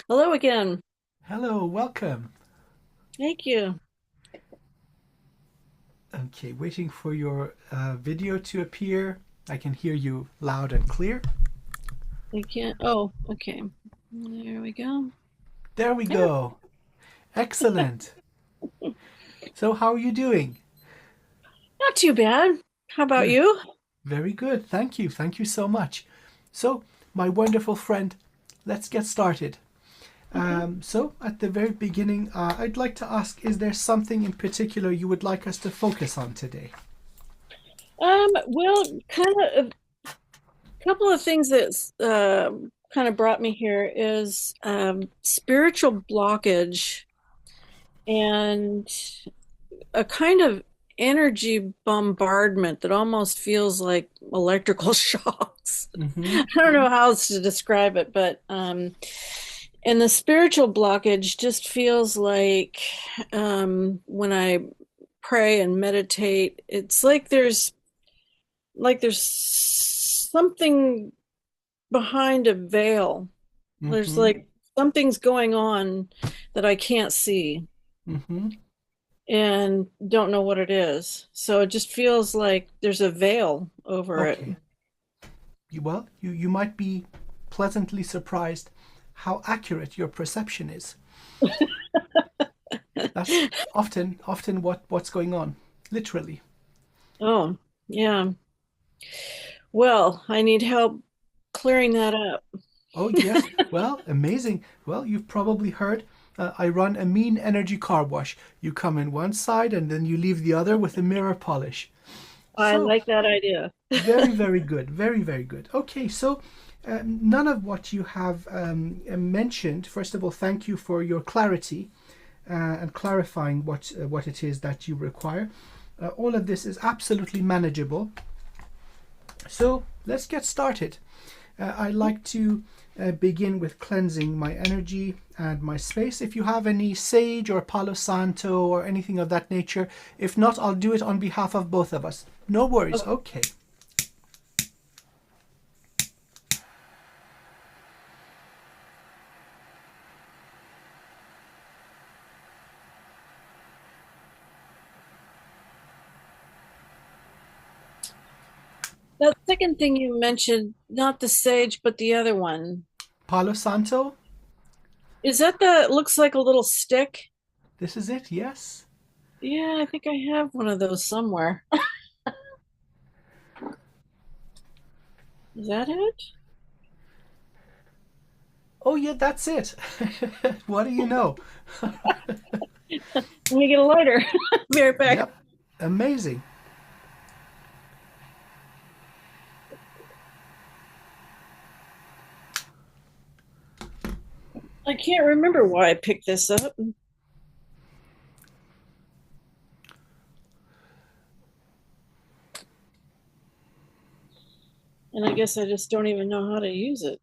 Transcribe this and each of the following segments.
Hello again. Hello, welcome. Thank you. Okay, waiting for your video to appear. I can hear you loud and clear. I can't. Oh, okay. There we go. There we There. go. Excellent. So, how are you doing? Not too bad. How about Good. you? Very good. Thank you. Thank you so much. So, my wonderful friend, let's get started. Okay. So, at the very beginning, I'd like to ask, is there something in particular you would like us to focus on today? Well, kind of a couple of things that kind of brought me here is spiritual blockage and a kind of energy bombardment that almost feels like electrical shocks. Mm-hmm. I don't know how else to describe it, but and the spiritual blockage just feels like when I pray and meditate, it's like there's something behind a veil. There's Mm-hmm. like something's going on that I can't see Mm-hmm. and don't know what it is. So it just feels like there's a veil over it. Okay. You might be pleasantly surprised how accurate your perception is. That's often what's going on, literally. Oh, yeah. Well, I need help clearing that up. Oh yes, well, amazing. Well, you've probably heard I run a mean energy car wash. You come in one side and then you leave the other with a mirror polish. I So like that idea. very, very good. Very, very good. Okay, so none of what you have mentioned, first of all, thank you for your clarity and clarifying what it is that you require. All of this is absolutely manageable. So let's get started. I like to begin with cleansing my energy and my space. If you have any sage or Palo Santo or anything of that nature, if not, I'll do it on behalf of both of us. No worries. Okay. Okay. That second thing you mentioned, not the sage, but the other one. Palo Santo, Is that the looks like a little stick? this is it. Yes. Yeah, I think I have one of those somewhere. Is that it? Oh, yeah, that's it. What do you know? Let me get a lighter. Be right back. Yep. Amazing. I can't remember why I picked this up. And I guess I just don't even know how to use it.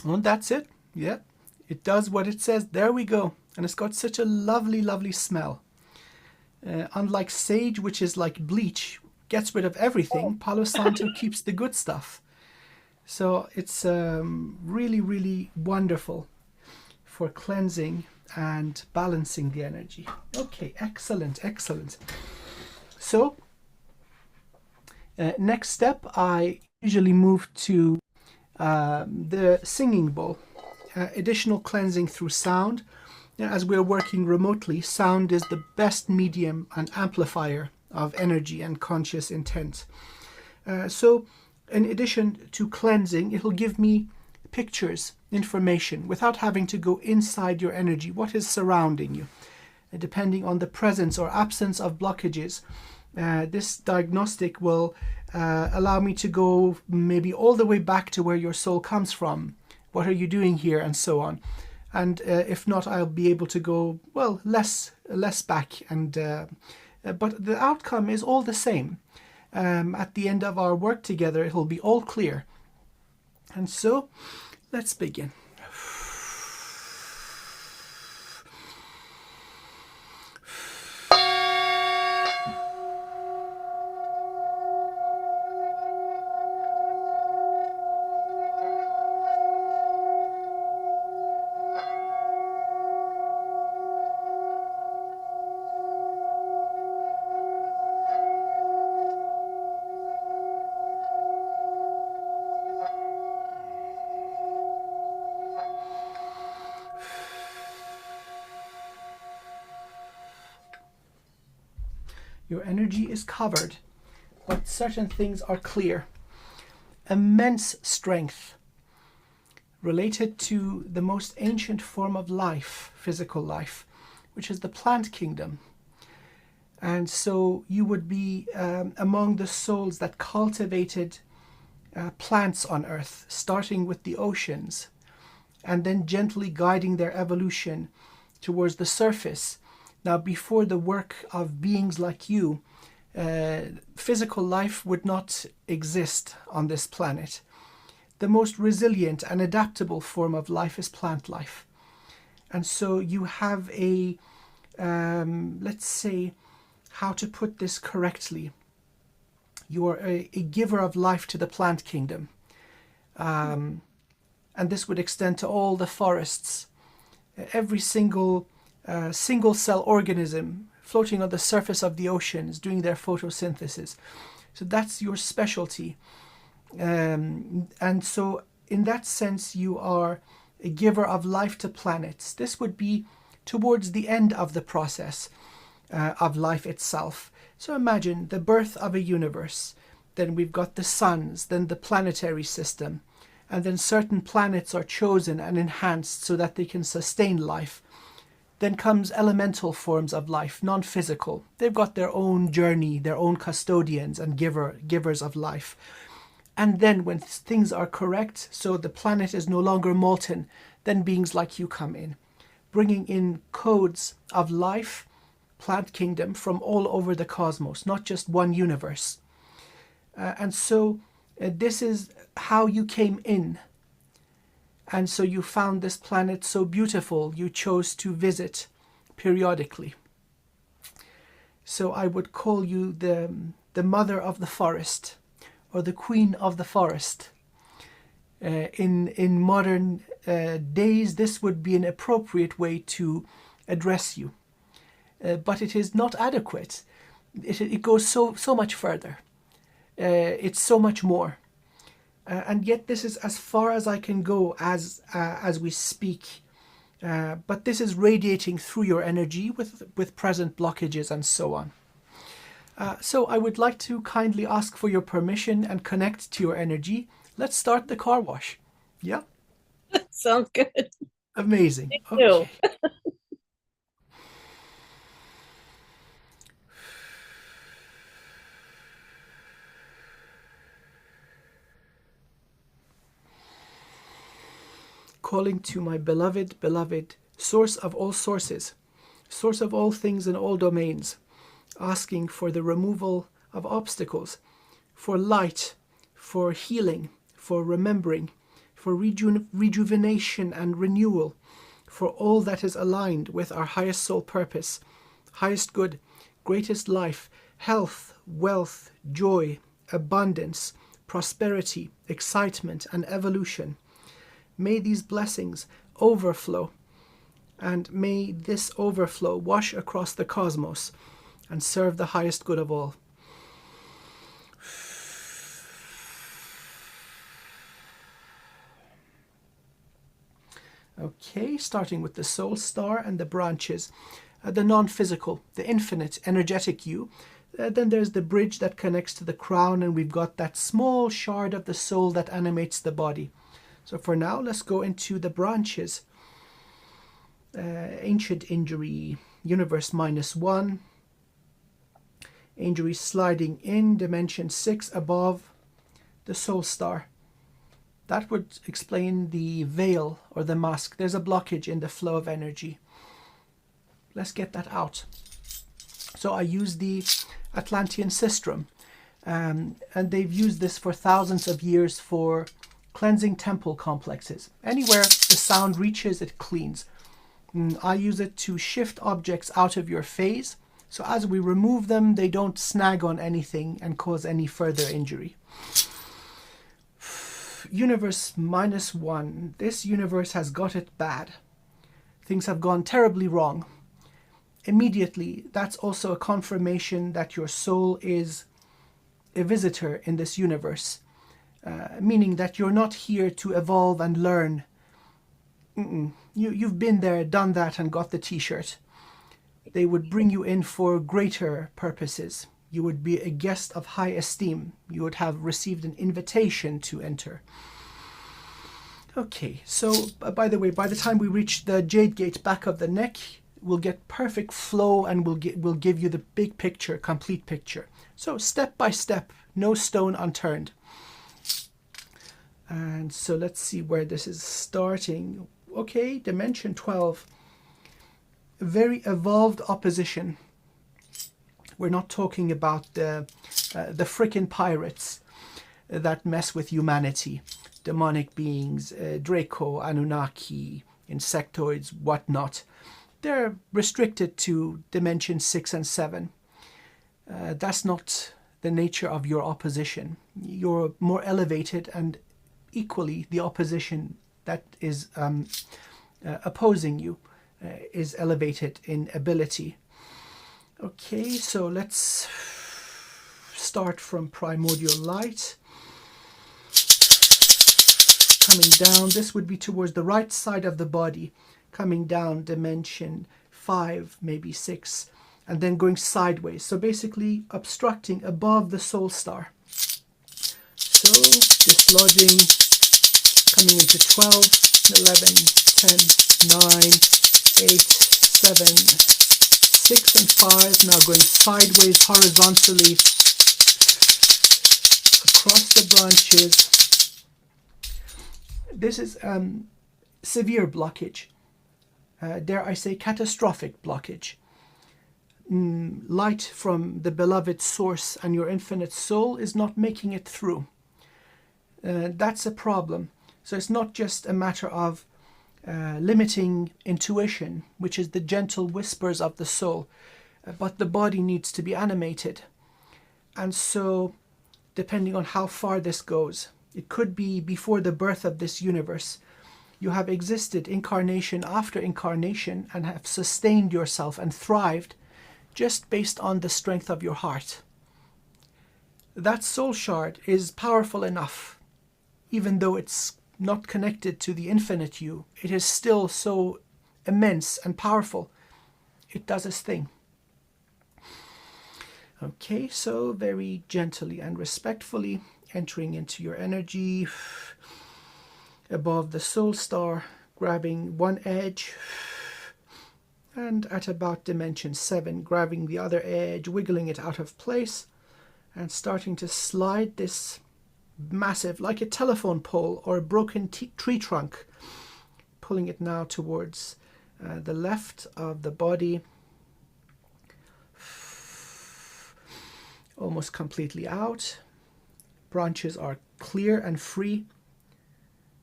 And that's it. Yep. It does what it says. There we go. And it's got such a lovely, lovely smell. Unlike sage, which is like bleach, gets rid of everything, Palo Santo keeps the good stuff. So it's really, really wonderful for cleansing and balancing the energy. Okay, excellent, excellent. So, next step, I usually move to the singing bowl. Additional cleansing through sound. As we're working remotely, sound is the best medium and amplifier of energy and conscious intent. So, in addition to cleansing, it'll give me pictures, information, without having to go inside your energy, what is surrounding you. Depending on the presence or absence of blockages, this diagnostic will allow me to go maybe all the way back to where your soul comes from. What are you doing here, and so on. And if not, I'll be able to go well less back, and but the outcome is all the same. At the end of our work together, it will be all clear. And so, let's begin. Your energy is covered, but certain things are clear. Immense strength related to the most ancient form of life, physical life, which is the plant kingdom. And so you would be among the souls that cultivated plants on earth, starting with the oceans and then gently guiding their evolution towards the surface. Now, before the work of beings like you, physical life would not exist on this planet. The most resilient and adaptable form of life is plant life. And so you have a, let's say, how to put this correctly. You are a giver of life to the plant kingdom. And this would extend to all the forests. Every single cell organism floating on the surface of the oceans doing their photosynthesis. So that's your specialty. And so in that sense, you are a giver of life to planets. This would be towards the end of the process of life itself. So imagine the birth of a universe. Then we've got the suns, then the planetary system, and then certain planets are chosen and enhanced so that they can sustain life. Then comes elemental forms of life, non-physical. They've got their own journey, their own custodians and givers of life. And then when things are correct, so the planet is no longer molten, then beings like you come in, bringing in codes of life, plant kingdom from all over the cosmos, not just one universe. And so this is how you came in. And so you found this planet so beautiful, you chose to visit periodically. So I would call you the mother of the forest, or the queen of the forest. In modern days, this would be an appropriate way to address you. But it is not adequate. It goes so much further. It's so much more. And yet this is as far as I can go as we speak. But this is radiating through your energy with present blockages and so on. So I would like to kindly ask for your permission and connect to your energy. Let's start the car wash. Yeah? Sounds good. Amazing. Me too. Okay. Calling to my beloved, source of all sources, source of all things in all domains, asking for the removal of obstacles, for light, for healing, for remembering, for rejuvenation and renewal, for all that is aligned with our highest soul purpose, highest good, greatest life, health, wealth, joy, abundance, prosperity, excitement, and evolution. May these blessings overflow, and may this overflow wash across the cosmos and serve the highest good of all. Okay, starting with the soul star and the branches, the non-physical, the infinite, energetic you. Then there's the bridge that connects to the crown, and we've got that small shard of the soul that animates the body. So for now, let's go into the branches. Ancient injury, universe -1. Injury sliding in, dimension 6 above the soul star. That would explain the veil or the mask. There's a blockage in the flow of energy. Let's get that out. So I use the Atlantean sistrum, and they've used this for thousands of years for cleansing temple complexes. Anywhere the sound reaches, it cleans. I use it to shift objects out of your phase, so as we remove them, they don't snag on anything and cause any further injury. Universe -1. This universe has got it bad. Things have gone terribly wrong. Immediately, that's also a confirmation that your soul is a visitor in this universe. Meaning that you're not here to evolve and learn. You've been there, done that, and got the t-shirt. They would bring you in for greater purposes. You would be a guest of high esteem. You would have received an invitation to enter. Okay, so by the way, by the time we reach the jade gate back of the neck, we'll get perfect flow, and we'll give you the big picture, complete picture. So step by step, no stone unturned. And so let's see where this is starting. Okay, dimension 12. Very evolved opposition. We're not talking about the frickin' pirates that mess with humanity. Demonic beings, Draco, Anunnaki, insectoids, whatnot. They're restricted to dimension 6 and 7. That's not the nature of your opposition. You're more elevated, and equally the opposition that is opposing you is elevated in ability. Okay, so let's start from primordial light. Coming down, this would be towards the right side of the body, coming down dimension 5, maybe 6, and then going sideways. So basically obstructing above the soul star. So dislodging, coming into 12, 11, 10, 9, 8, 7, 6, and 5. Now going sideways horizontally across the branches. This is severe blockage. Dare I say catastrophic blockage. Light from the beloved source and your infinite soul is not making it through. That's a problem. So it's not just a matter of limiting intuition, which is the gentle whispers of the soul, but the body needs to be animated. And so, depending on how far this goes, it could be before the birth of this universe. You have existed incarnation after incarnation and have sustained yourself and thrived just based on the strength of your heart. That soul shard is powerful enough, even though it's not connected to the infinite you. It is still so immense and powerful. It does its thing. Okay, so very gently and respectfully entering into your energy above the soul star, grabbing one edge, and at about dimension 7, grabbing the other edge, wiggling it out of place, and starting to slide this massive, like a telephone pole or a broken tree trunk, pulling it now towards the left of the body, almost completely out. Branches are clear and free,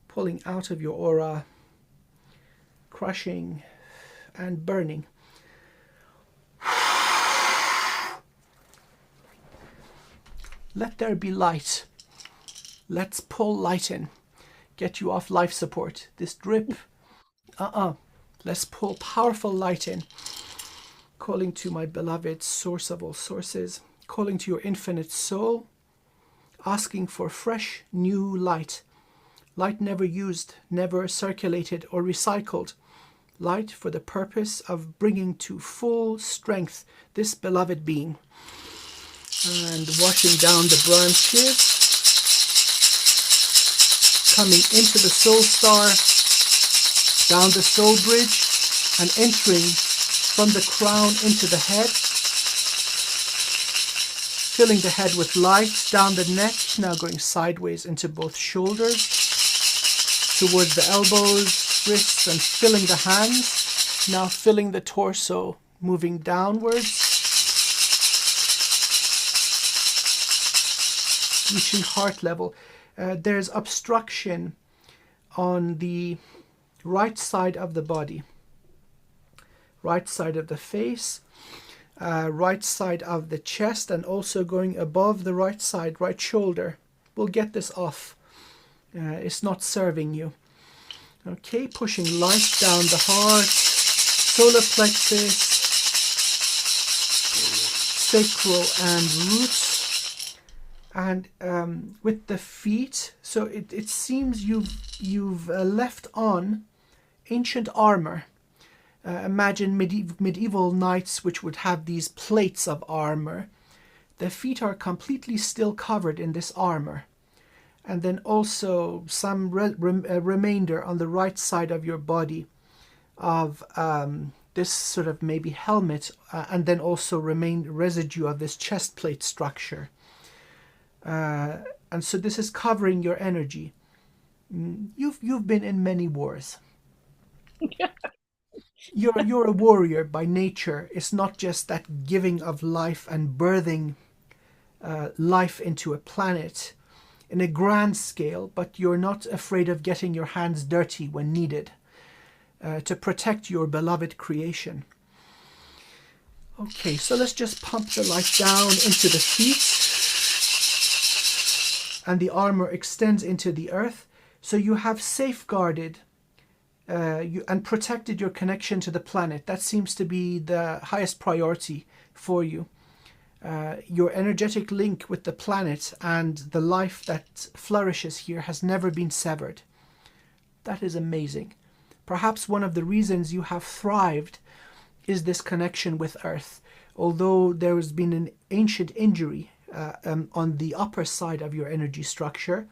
pulling out of your aura, crushing and burning. Let there be light. Let's pull light in. Get you off life support. This drip, let's pull powerful light in. Calling to my beloved source of all sources. Calling to your infinite soul. Asking for fresh, new light. Light never used, never circulated or recycled. Light for the purpose of bringing to full strength this beloved being. And washing down the branches. Coming into the soul star, down the soul bridge, and entering from the crown into the head. Filling the head with light, down the neck, now going sideways into both shoulders, towards the elbows, wrists, and filling the hands. Now filling the torso, moving downwards, reaching heart level. There's obstruction on the right side of the body, right side of the face, right side of the chest, and also going above the right side, right shoulder. We'll get this off. It's not serving you. Okay, pushing light down the heart, solar plexus, sacral and roots. And with the feet, so it seems you've left on ancient armor. Imagine medieval knights which would have these plates of armor. The feet are completely still covered in this armor. And then also some remainder on the right side of your body of this sort of maybe helmet, and then also residue of this chest plate structure. And so this is covering your energy. You've been in many wars. You're a warrior by nature. It's not just that giving of life and birthing life into a planet in a grand scale, but you're not afraid of getting your hands dirty when needed to protect your beloved creation. Okay, so let's just pump the light down into the feet, and the armor extends into the earth. So you have safeguarded and protected your connection to the planet. That seems to be the highest priority for you. Your energetic link with the planet and the life that flourishes here has never been severed. That is amazing. Perhaps one of the reasons you have thrived is this connection with Earth. Although there has been an ancient injury on the upper side of your energy structure,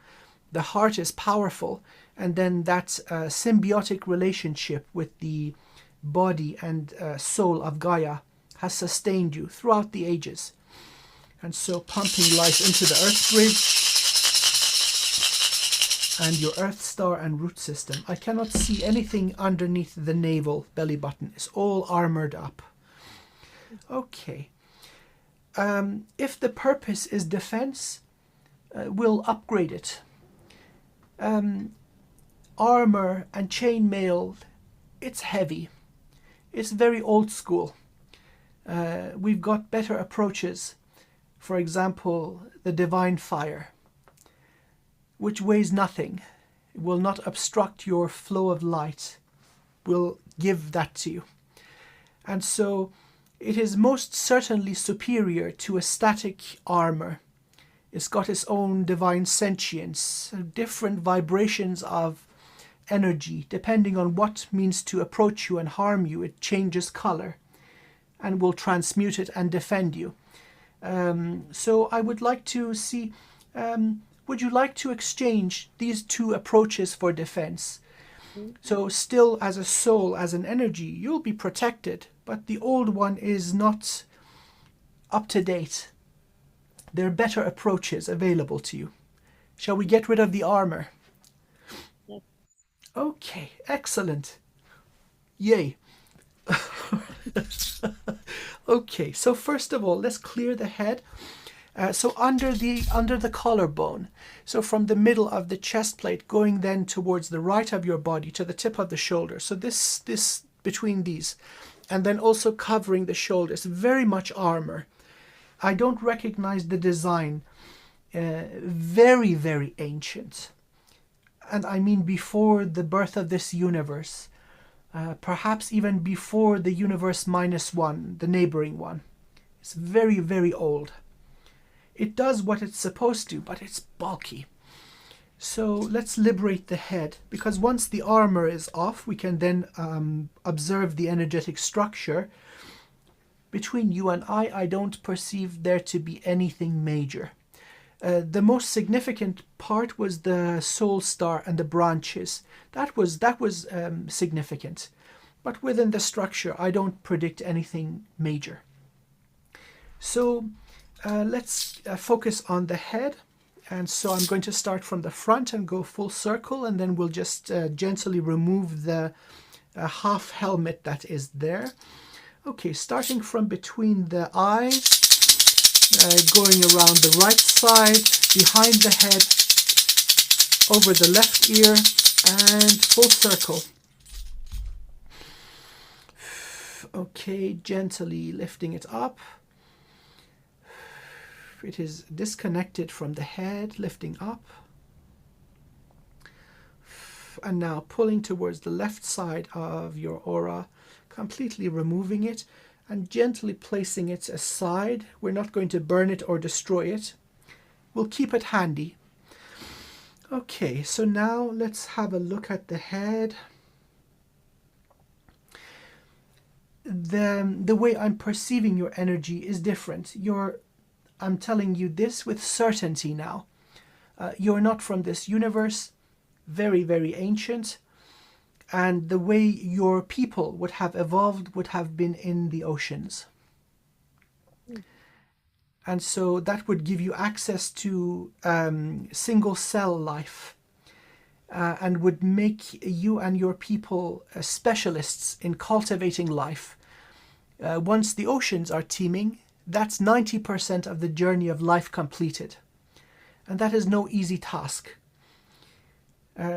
the heart is powerful, and then that symbiotic relationship with the body and soul of Gaia has sustained you throughout the ages. And so pumping life into the Earth Bridge and your Earth Star and root system. I cannot see anything underneath the navel belly button. It's all armored up. Okay. If the purpose is defense, we'll upgrade it. Armor and chainmail, it's heavy. It's very old school. We've got better approaches. For example, the divine fire, which weighs nothing. It will not obstruct your flow of light. We'll give that to you. And so it is most certainly superior to a static armor. It's got its own divine sentience, different vibrations of energy. Depending on what means to approach you and harm you, it changes color and will transmute it and defend you. So I would like to see, would you like to exchange these two approaches for defense? So still as a soul, as an energy, you'll be protected, but the old one is not up to date. There are better approaches available to you. Shall we get rid of the armor? Yes. Okay, excellent. Yay. Okay, so first of all, let's clear the head. So under the collarbone, so from the middle of the chest plate, going then towards the right of your body to the tip of the shoulder. So this between these, and then also covering the shoulders, very much armor. I don't recognize the design. Very, very ancient, and I mean before the birth of this universe. Perhaps even before the universe -1, the neighboring one. It's very, very old. It does what it's supposed to, but it's bulky. So let's liberate the head, because once the armor is off, we can then observe the energetic structure. Between you and I don't perceive there to be anything major. The most significant part was the soul star and the branches. That was significant. But within the structure, I don't predict anything major. So let's focus on the head. And so I'm going to start from the front and go full circle, and then we'll just gently remove the half helmet that is there. Okay, starting from between the eyes, going around the right side, behind the head, over the left ear, and full circle. Okay, gently lifting it up. It is disconnected from the head, lifting up. And now pulling towards the left side of your aura, completely removing it and gently placing it aside. We're not going to burn it or destroy it. We'll keep it handy. Okay, so now let's have a look at the head. the way I'm perceiving your energy is different. I'm telling you this with certainty now. You're not from this universe, very, very ancient, and the way your people would have evolved would have been in the oceans. And so that would give you access to single cell life, and would make you and your people specialists in cultivating life. Once the oceans are teeming, that's 90% of the journey of life completed. And that is no easy task.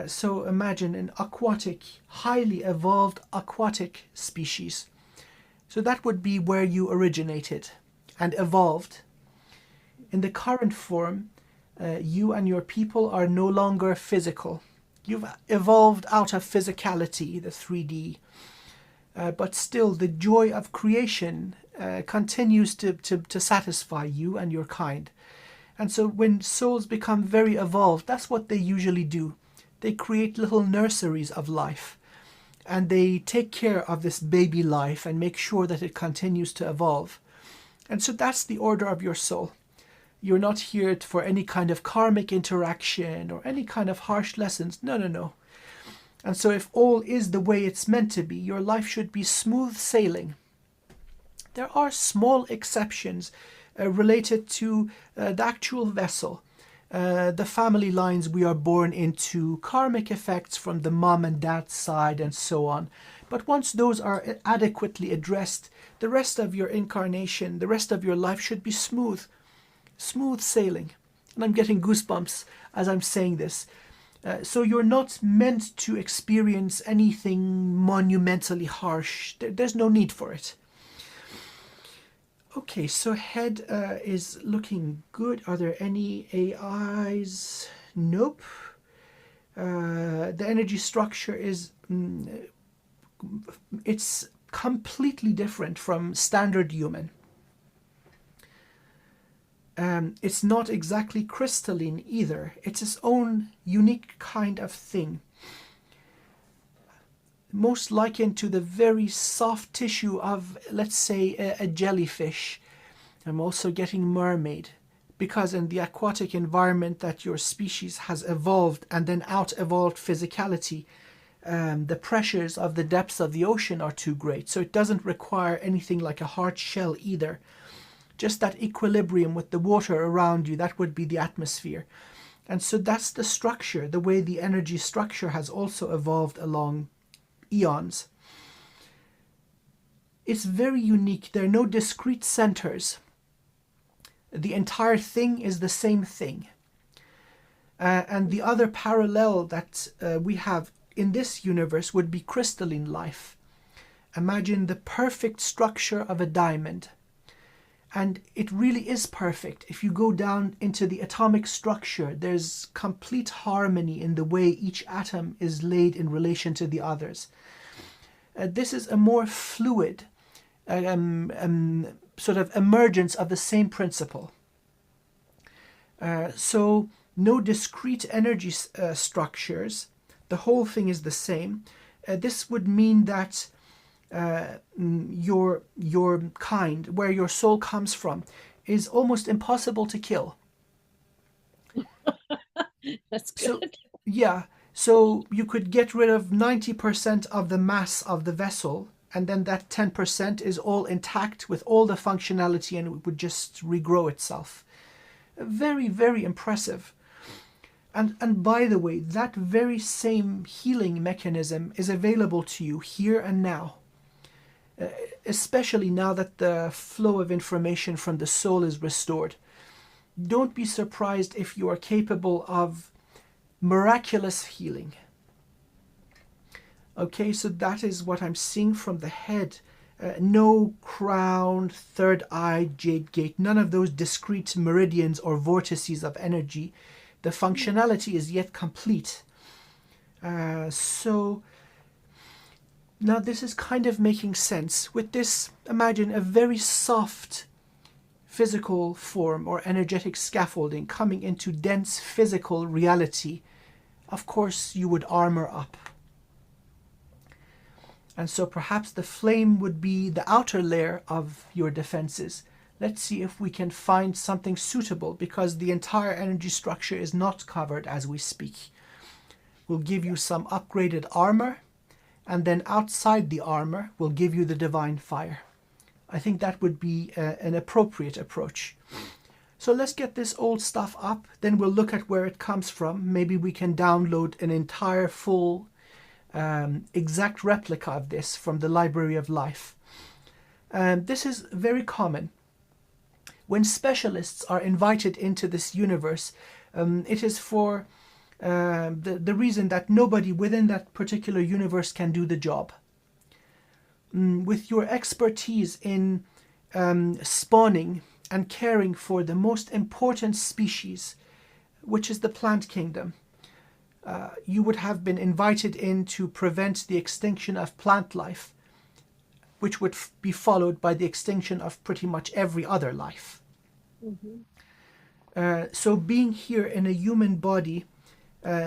So imagine an aquatic, highly evolved aquatic species. So that would be where you originated and evolved. In the current form, you and your people are no longer physical. You've evolved out of physicality, the 3D, but still the joy of creation continues to satisfy you and your kind. And so when souls become very evolved, that's what they usually do. They create little nurseries of life, and they take care of this baby life and make sure that it continues to evolve. And so that's the order of your soul. You're not here for any kind of karmic interaction or any kind of harsh lessons. No, no, no. And so if all is the way it's meant to be, your life should be smooth sailing. There are small exceptions related to the actual vessel, the family lines we are born into, karmic effects from the mom and dad side, and so on. But once those are adequately addressed, the rest of your incarnation, the rest of your life should be smooth sailing. And I'm getting goosebumps as I'm saying this. So you're not meant to experience anything monumentally harsh. There's no need for it. Okay, so head is looking good. Are there any AIs? Nope. The energy structure is it's completely different from standard human. It's not exactly crystalline either. It's its own unique kind of thing. Most likened to the very soft tissue of, let's say, a jellyfish. I'm also getting mermaid, because in the aquatic environment that your species has evolved and then out-evolved physicality, the pressures of the depths of the ocean are too great. So it doesn't require anything like a hard shell either. Just that equilibrium with the water around you, that would be the atmosphere. And so that's the structure, the way the energy structure has also evolved along eons. It's very unique. There are no discrete centers. The entire thing is the same thing. And the other parallel that we have in this universe would be crystalline life. Imagine the perfect structure of a diamond. And it really is perfect. If you go down into the atomic structure, there's complete harmony in the way each atom is laid in relation to the others. This is a more fluid sort of emergence of the same principle. So no discrete energy structures. The whole thing is the same. This would mean that your kind, where your soul comes from, is almost impossible to kill. That's So, good. yeah, so you could get rid of 90% of the mass of the vessel, and then that 10% is all intact with all the functionality, and it would just regrow itself. Very, very impressive. And by the way, that very same healing mechanism is available to you here and now. Especially now that the flow of information from the soul is restored. Don't be surprised if you are capable of miraculous healing. Okay, so that is what I'm seeing from the head. No crown, third eye, jade gate, none of those discrete meridians or vortices of energy. The functionality is yet complete. So now this is kind of making sense. With this, imagine a very soft physical form or energetic scaffolding coming into dense physical reality. Of course, you would armor up. And so perhaps the flame would be the outer layer of your defenses. Let's see if we can find something suitable, because the entire energy structure is not covered as we speak. We'll give you some upgraded armor, and then outside the armor, we'll give you the divine fire. I think that would be an appropriate approach. So let's get this old stuff up, then we'll look at where it comes from. Maybe we can download an entire full exact replica of this from the Library of Life. This is very common. When specialists are invited into this universe, it is for the reason that nobody within that particular universe can do the job. With your expertise in spawning and caring for the most important species, which is the plant kingdom, you would have been invited in to prevent the extinction of plant life, which would be followed by the extinction of pretty much every other life. Mm-hmm. So being here in a human body,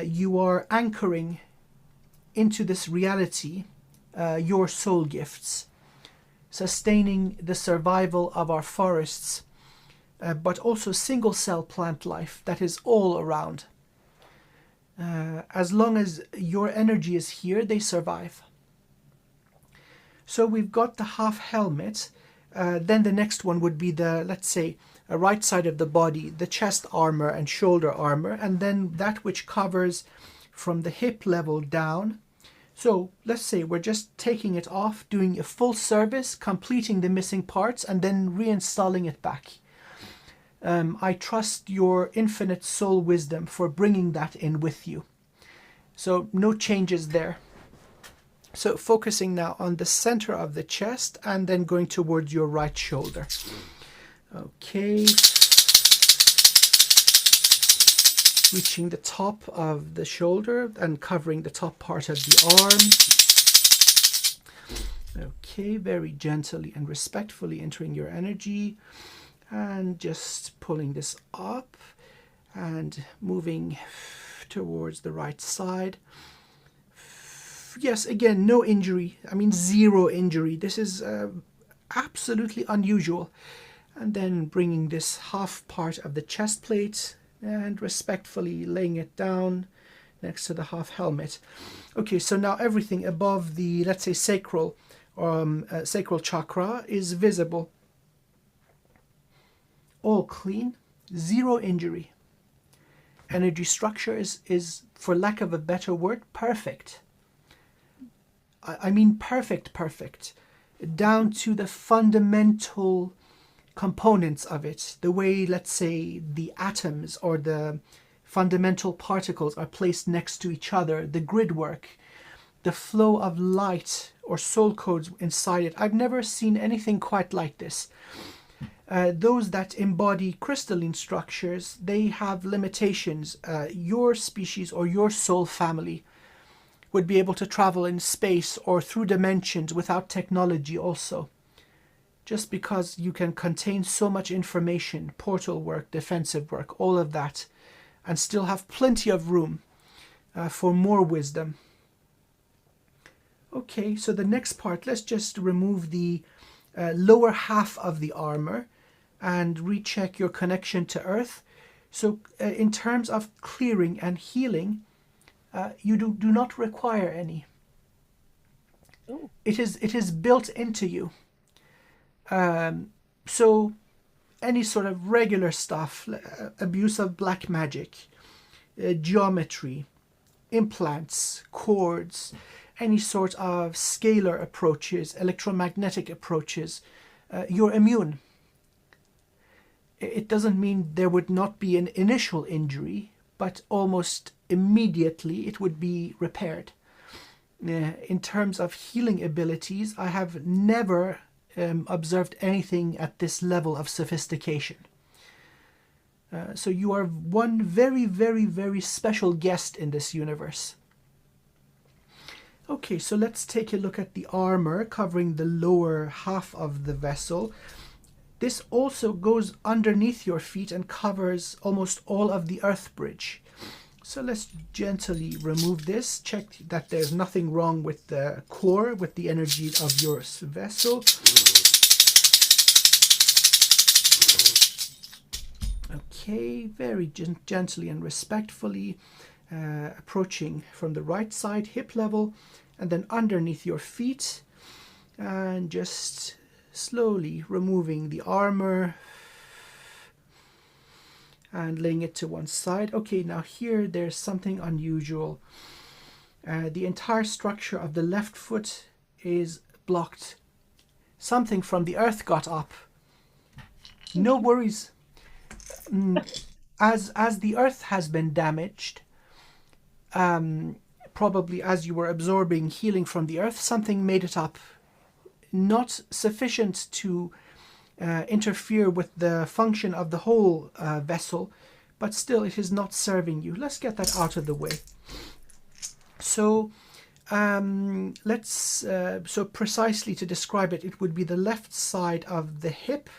you are anchoring into this reality your soul gifts, sustaining the survival of our forests, but also single cell plant life that is all around. As long as your energy is here, they survive. So we've got the half helmet. Then the next one would be the, let's say, a right side of the body, the chest armor and shoulder armor, and then that which covers from the hip level down. So let's say we're just taking it off, doing a full service, completing the missing parts, and then reinstalling it back. I trust your infinite soul wisdom for bringing that in with you. So no changes there. So focusing now on the center of the chest and then going towards your right shoulder. Okay. Reaching the top of the shoulder and covering the top part of the arm. Okay, very gently and respectfully entering your energy and just pulling this up and moving towards the right side. Yes, again, no injury. I mean, zero injury. This is absolutely unusual. And then bringing this half part of the chest plate and respectfully laying it down next to the half helmet. Okay, so now everything above the, let's say, sacral chakra is visible. All clean, zero injury. Energy structure is, for lack of a better word, perfect. I mean perfect, down to the fundamental components of it, the way, let's say, the atoms or the fundamental particles are placed next to each other, the grid work, the flow of light or soul codes inside it. I've never seen anything quite like this. Those that embody crystalline structures, they have limitations. Your species or your soul family would be able to travel in space or through dimensions without technology also. Just because you can contain so much information, portal work, defensive work, all of that, and still have plenty of room for more wisdom. Okay, so the next part, let's just remove the lower half of the armor and recheck your connection to Earth. So in terms of clearing and healing, you do not require any. Oh. It is built into you. So any sort of regular stuff, abuse of black magic, geometry, implants, chords, any sort of scalar approaches, electromagnetic approaches, you're immune. It doesn't mean there would not be an initial injury, but almost immediately it would be repaired. In terms of healing abilities, I have never observed anything at this level of sophistication. So you are one very, very, very special guest in this universe. Okay, so let's take a look at the armor covering the lower half of the vessel. This also goes underneath your feet and covers almost all of the earth bridge. So let's gently remove this. Check that there's nothing wrong with the core, with the energy of your vessel. Okay, very gently and respectfully approaching from the right side, hip level, and then underneath your feet, and just slowly removing the armor and laying it to one side. Okay, now here there's something unusual. The entire structure of the left foot is blocked. Something from the earth got up. No worries. As the earth has been damaged, probably as you were absorbing healing from the earth, something made it up. Not sufficient to interfere with the function of the whole vessel, but still it is not serving you. Let's get that out of the way. So so precisely to describe it, it would be the left side of the hip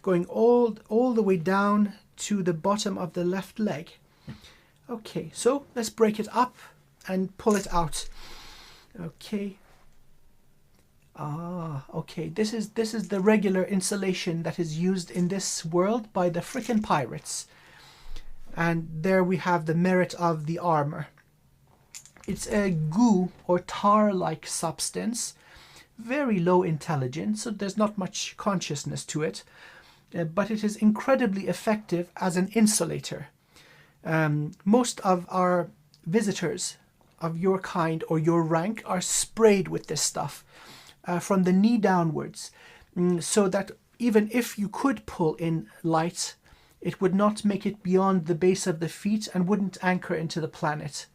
going all the way down to the bottom of the left leg. Okay, so let's break it up and pull it out. Okay. Okay, this is the regular insulation that is used in this world by the frickin' pirates. And there we have the merit of the armor. It's a goo or tar-like substance, very low intelligence, so there's not much consciousness to it, but it is incredibly effective as an insulator. Most of our visitors of your kind or your rank are sprayed with this stuff from the knee downwards, so that even if you could pull in light, it would not make it beyond the base of the feet and wouldn't anchor into the planet.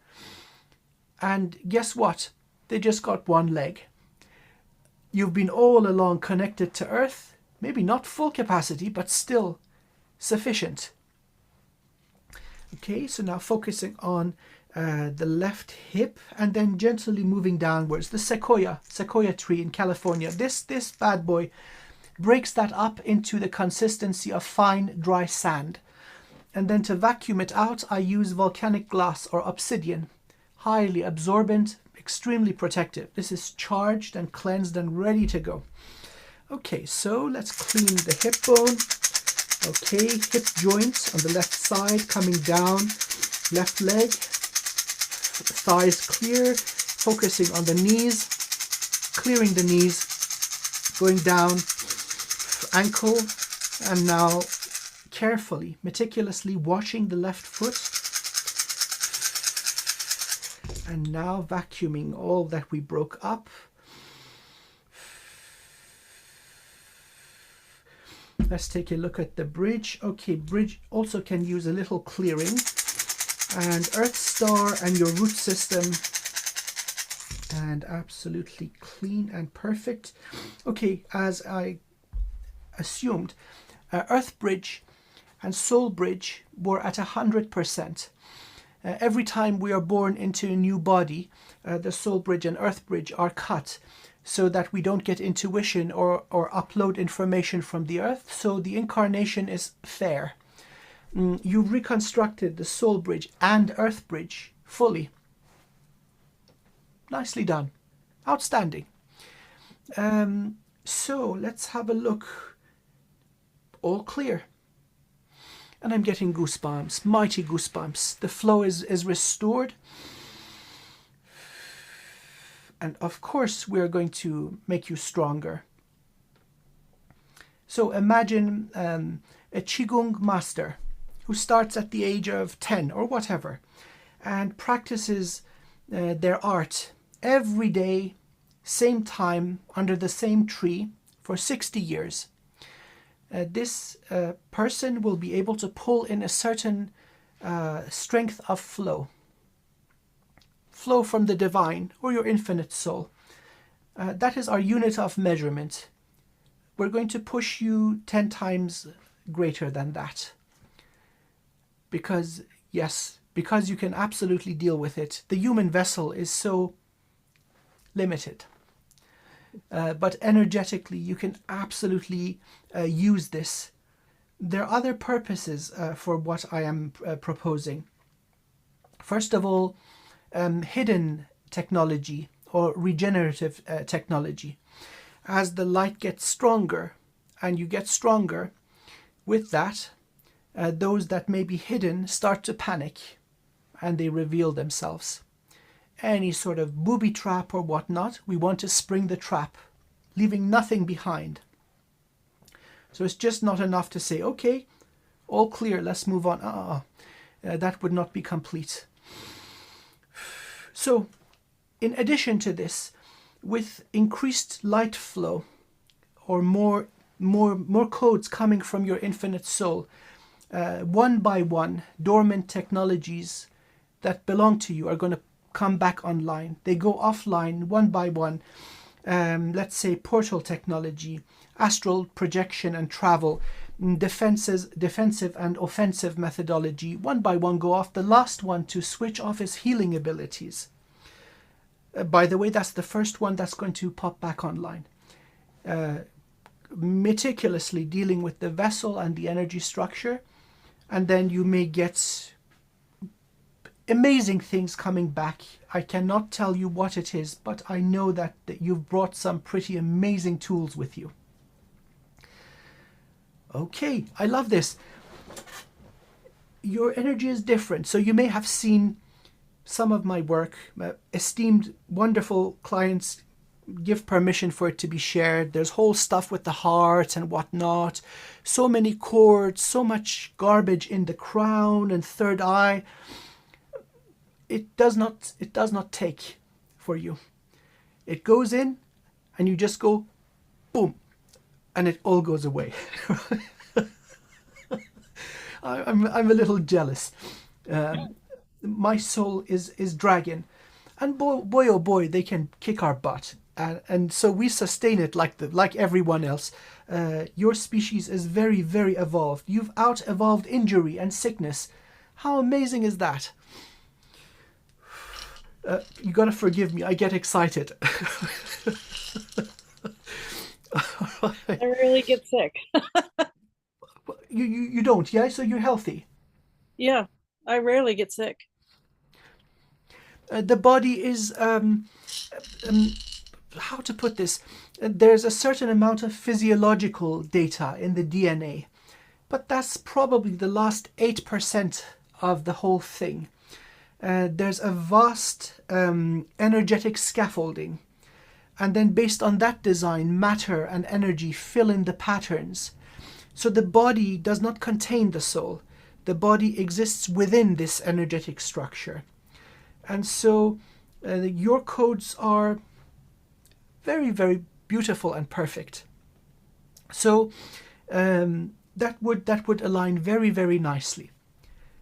And guess what? They just got one leg. You've been all along connected to Earth, maybe not full capacity, but still sufficient. Okay, so now focusing on the left hip and then gently moving downwards. The sequoia tree in California. This bad boy breaks that up into the consistency of fine, dry sand. And then to vacuum it out, I use volcanic glass or obsidian. Highly absorbent, extremely protective. This is charged and cleansed and ready to go. Okay, so let's clean the hip bone. Okay, hip joints on the left side coming down, left leg, thighs clear, focusing on the knees, clearing the knees, going down, ankle, and now carefully, meticulously washing the left foot. And now vacuuming all that we broke up. Let's take a look at the bridge. Okay, bridge also can use a little clearing. And Earth Star and your root system. And absolutely clean and perfect. Okay, as I assumed, Earth Bridge and Soul Bridge were at 100%. Every time we are born into a new body, the Soul Bridge and Earth Bridge are cut so that we don't get intuition or upload information from the Earth, so the incarnation is fair. You've reconstructed the Soul Bridge and Earth Bridge fully. Nicely done. Outstanding. So let's have a look. All clear. And I'm getting goosebumps, mighty goosebumps. The flow is restored. And of course, we are going to make you stronger. So imagine a Qigong master who starts at the age of 10 or whatever and practices their art every day, same time, under the same tree for 60 years. This person will be able to pull in a certain strength of flow from the divine or your infinite soul. That is our unit of measurement. We're going to push you 10 times greater than that. Because, yes, because you can absolutely deal with it. The human vessel is so limited. But energetically, you can absolutely use this. There are other purposes for what I am proposing. First of all, hidden technology or regenerative technology. As the light gets stronger and you get stronger, with that, those that may be hidden start to panic and they reveal themselves. Any sort of booby trap or whatnot, we want to spring the trap, leaving nothing behind. So it's just not enough to say, okay, all clear, let's move on. That would not be complete. So, in addition to this, with increased light flow or more codes coming from your infinite soul, one by one, dormant technologies that belong to you are going to come back online. They go offline one by one. Let's say portal technology, astral projection and travel, defensive and offensive methodology, one by one go off. The last one to switch off is healing abilities. By the way, that's the first one that's going to pop back online. Meticulously dealing with the vessel and the energy structure, and then you may get amazing things coming back. I cannot tell you what it is, but I know that you've brought some pretty amazing tools with you. Okay, I love this. Your energy is different, so you may have seen some of my work. Esteemed, wonderful clients give permission for it to be shared. There's whole stuff with the heart and whatnot. So many cords, so much garbage in the crown and third eye. It does not take for you. It goes in and you just go boom and it all goes away. I'm a little jealous. My soul is dragon, and boy oh boy, they can kick our butt, and so we sustain it like everyone else. Your species is very, very evolved. You've out evolved injury and sickness. How amazing is that? You gotta forgive me, I get excited. I rarely get sick. You don't, yeah? So you're healthy. Yeah, I rarely get sick. The body is how to put this? There's a certain amount of physiological data in the DNA, but that's probably the last 8% of the whole thing. There's a vast energetic scaffolding, and then based on that design, matter and energy fill in the patterns. So the body does not contain the soul. The body exists within this energetic structure. And so your codes are very, very beautiful and perfect. So that would align very, very nicely.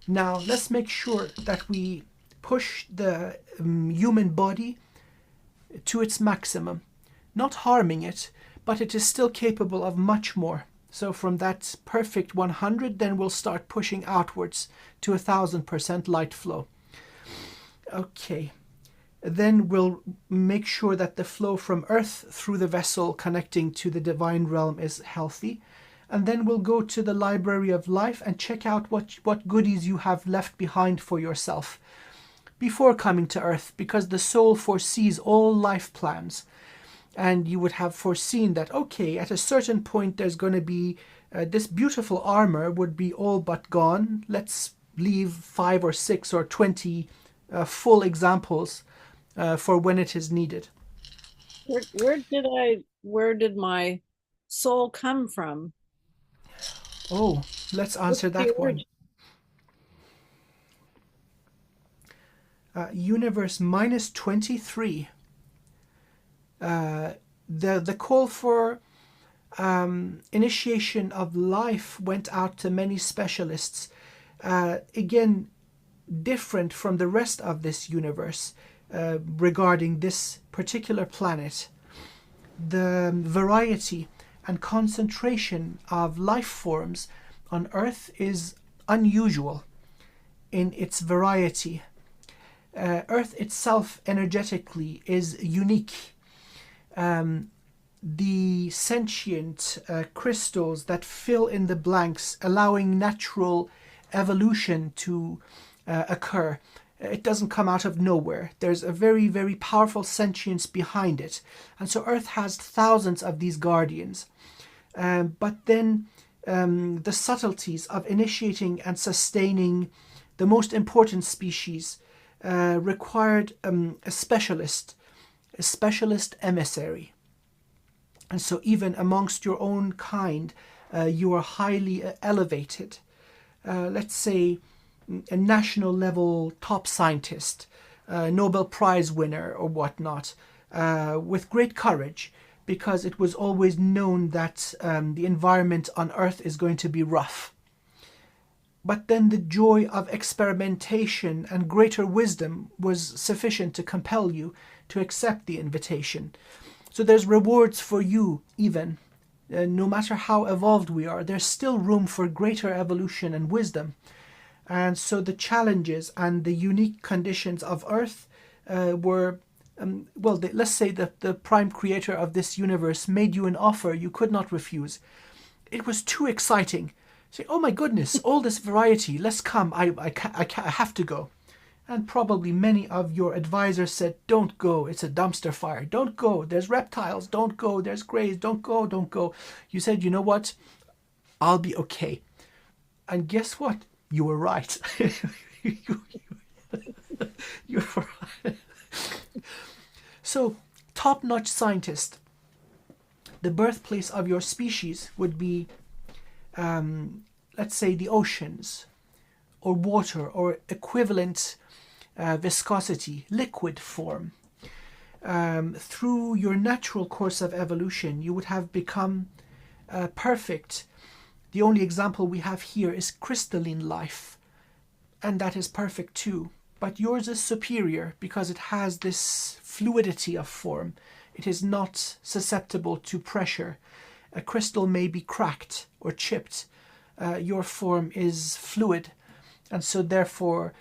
Now let's make sure that we push the human body to its maximum, not harming it, but it is still capable of much more. So from that perfect 100, then we'll start pushing outwards to 1000% light flow. Okay, then we'll make sure that the flow from Earth through the vessel connecting to the divine realm is healthy. And then we'll go to the library of life and check out what goodies you have left behind for yourself before coming to Earth, because the soul foresees all life plans. And you would have foreseen that, okay, at a certain point there's going to be this beautiful armor would be all but gone. Let's leave 5 or 6 or 20 full examples for when it is needed. Where did my soul come from? Oh, let's answer What's the that one. origin? Universe minus 23. The call for initiation of life went out to many specialists. Again, different from the rest of this universe regarding this particular planet. The variety and concentration of life forms on Earth is unusual in its variety. Earth itself energetically is unique. The sentient crystals that fill in the blanks, allowing natural evolution to occur, It doesn't come out of nowhere. There's a very, very powerful sentience behind it. And so Earth has thousands of these guardians. But then the subtleties of initiating and sustaining the most important species required a specialist emissary. And so even amongst your own kind, you are highly elevated. Let's say a national level top scientist, Nobel Prize winner or whatnot, with great courage, because it was always known that the environment on Earth is going to be rough. But then the joy of experimentation and greater wisdom was sufficient to compel you to accept the invitation. So there's rewards for you even. No matter how evolved we are, there's still room for greater evolution and wisdom. And so the challenges and the unique conditions of Earth were, let's say that the prime creator of this universe made you an offer you could not refuse. It was too exciting. Say, oh my goodness, all this variety, let's come, I have to go. And probably many of your advisors said, don't go, it's a dumpster fire. Don't go, there's reptiles, don't go, there's greys, don't go, don't go. You said, you know what, I'll be okay. And guess what? You were right. you were right. So, top-notch scientist. The birthplace of your species would be, let's say, the oceans, or water, or equivalent viscosity, liquid form. Through your natural course of evolution, you would have become perfect. The only example we have here is crystalline life, and that is perfect too. But yours is superior because it has this fluidity of form. It is not susceptible to pressure. A crystal may be cracked or chipped. Your form is fluid, and so therefore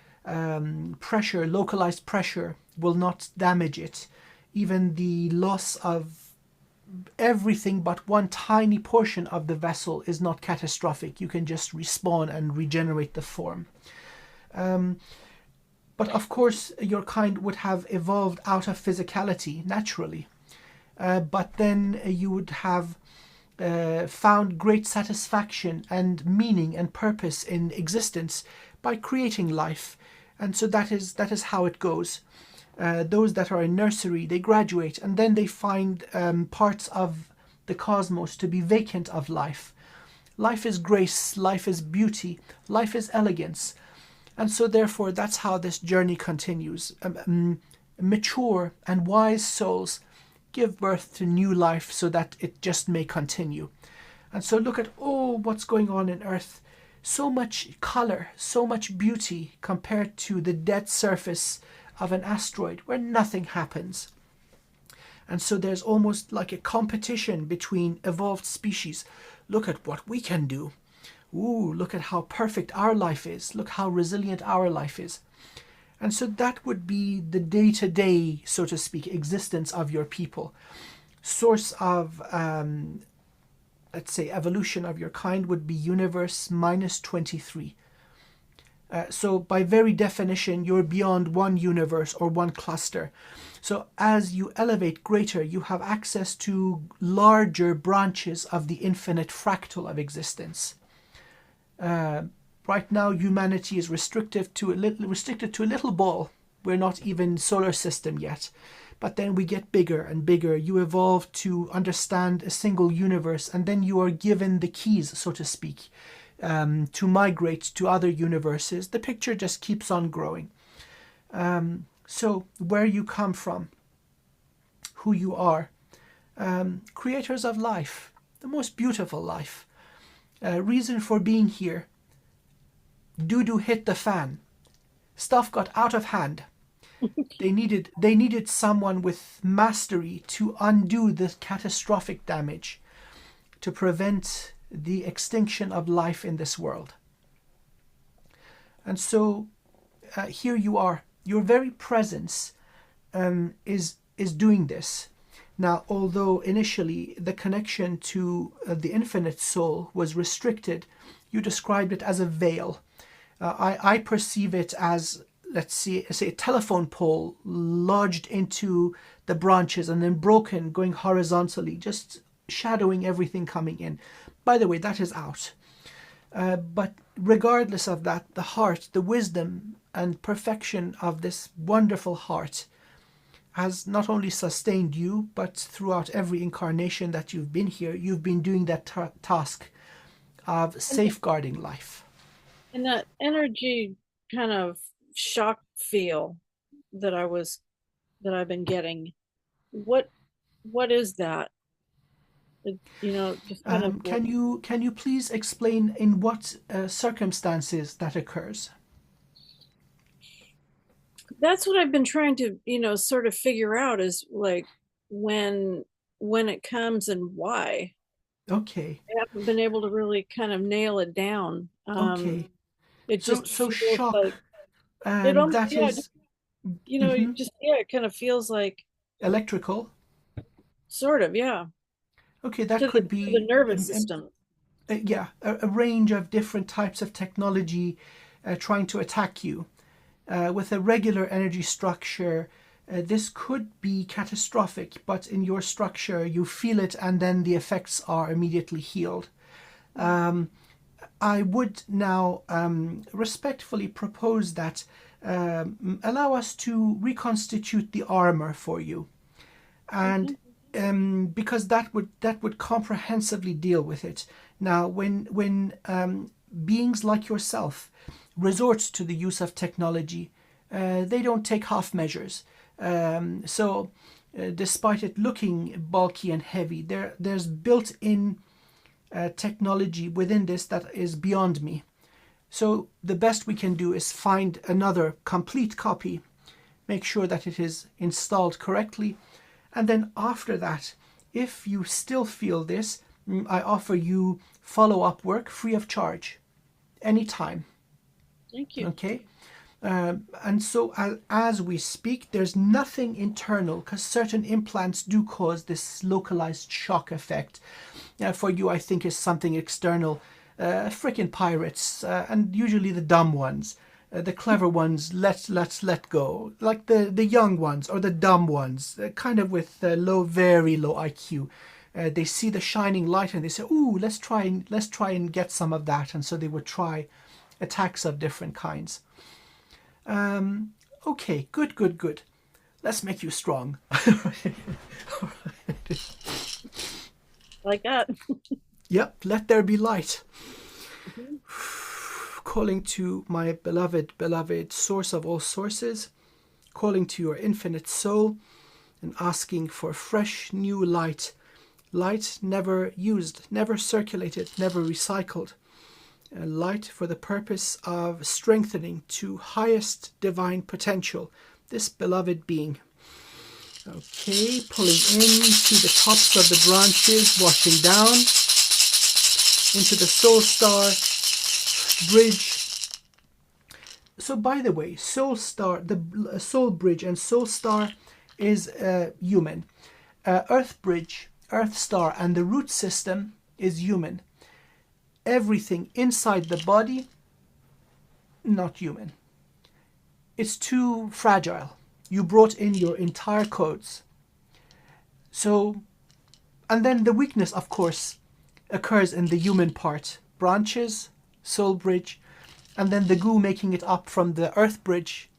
pressure, localized pressure, will not damage it. Even the loss of everything but one tiny portion of the vessel is not catastrophic. You can just respawn and regenerate the form. But of course, your kind would have evolved out of physicality naturally. But then you would have found great satisfaction and meaning and purpose in existence by creating life. And so that is how it goes. Those that are in nursery, they graduate and then they find parts of the cosmos to be vacant of life. Life is grace, life is beauty, life is elegance. And so therefore that's how this journey continues. Mature and wise souls give birth to new life so that it just may continue. And so look at, what's going on in Earth. So much color, so much beauty compared to the dead surface of an asteroid where nothing happens. And so there's almost like a competition between evolved species. Look at what we can do. Look at how perfect our life is. Look how resilient our life is. And so that would be the day-to-day, so to speak, existence of your people. Source of, let's say, evolution of your kind would be universe minus 23. So by very definition, you're beyond one universe or one cluster. So as you elevate greater, you have access to larger branches of the infinite fractal of existence. Right now, humanity is restricted to a little ball. We're not even solar system yet. But then we get bigger and bigger. You evolve to understand a single universe, and then you are given the keys, so to speak, to migrate to other universes. The picture just keeps on growing. So where you come from, who you are, creators of life, the most beautiful life, reason for being here. Doo-doo hit the fan. Stuff got out of hand. They needed someone with mastery to undo the catastrophic damage, to prevent the extinction of life in this world. And so here you are. Your very presence is doing this. Now, although initially the connection to the infinite soul was restricted, you described it as a veil. I perceive it as let's see, say a telephone pole lodged into the branches and then broken, going horizontally, just shadowing everything coming in. By the way, that is out. But regardless of that, the heart, the wisdom and perfection of this wonderful heart has not only sustained you, but throughout every incarnation that you've been here, you've been doing that task of safeguarding life. And that energy kind of shock feel that I've been getting. What what is that? Just kind of Can you please explain in what circumstances that occurs? that's what I've been trying to, sort of figure out is like when when it comes and why. Okay, I haven't been able to really kind of nail it down. okay. It So just so feels shock, like it almost, that yeah, is it just, yeah, it kind of feels like electrical. sort of, yeah, Okay, that to the could to the be nervous system. yeah, a range of different types of technology trying to attack you. With a regular energy structure, this could be catastrophic, but in your structure, you feel it and then the effects are immediately healed. I would now respectfully propose that allow us to reconstitute the armor for you, and Okay. because that would comprehensively deal with it. Now, when beings like yourself resort to the use of technology, they don't take half measures. Despite it looking bulky and heavy, there's built-in technology within this that is beyond me. So the best we can do is find another complete copy, make sure that it is installed correctly, and then after that, if you still feel this, I offer you follow-up work free of charge, anytime. Thank you. Okay? And so as we speak, there's nothing internal because certain implants do cause this localized shock effect. For you, I think is something external. Frickin' pirates, and usually the dumb ones. The clever ones, let's let go. Like the young ones or the dumb ones, kind of with very low IQ. They see the shining light and they say, "Ooh, let's try and get some of that." And so they would try attacks of different kinds. Okay, good. Let's make you strong. Like that. Yep, let there be light. Mhm. Calling to my beloved source of all sources, calling to your infinite soul, and asking for fresh new light. Light never used, never circulated, never recycled. Light for the purpose of strengthening to highest divine potential this beloved being. Okay, pulling into the tops of the branches, washing down into the soul star bridge. So by the way, soul star, the soul bridge and soul star is human. Earth bridge, earth star, and the root system is human. Everything inside the body, not human. It's too fragile. You brought in your entire codes. So, and then the weakness, of course, occurs in the human part. Branches, soul bridge, and then the goo making it up from the earth bridge,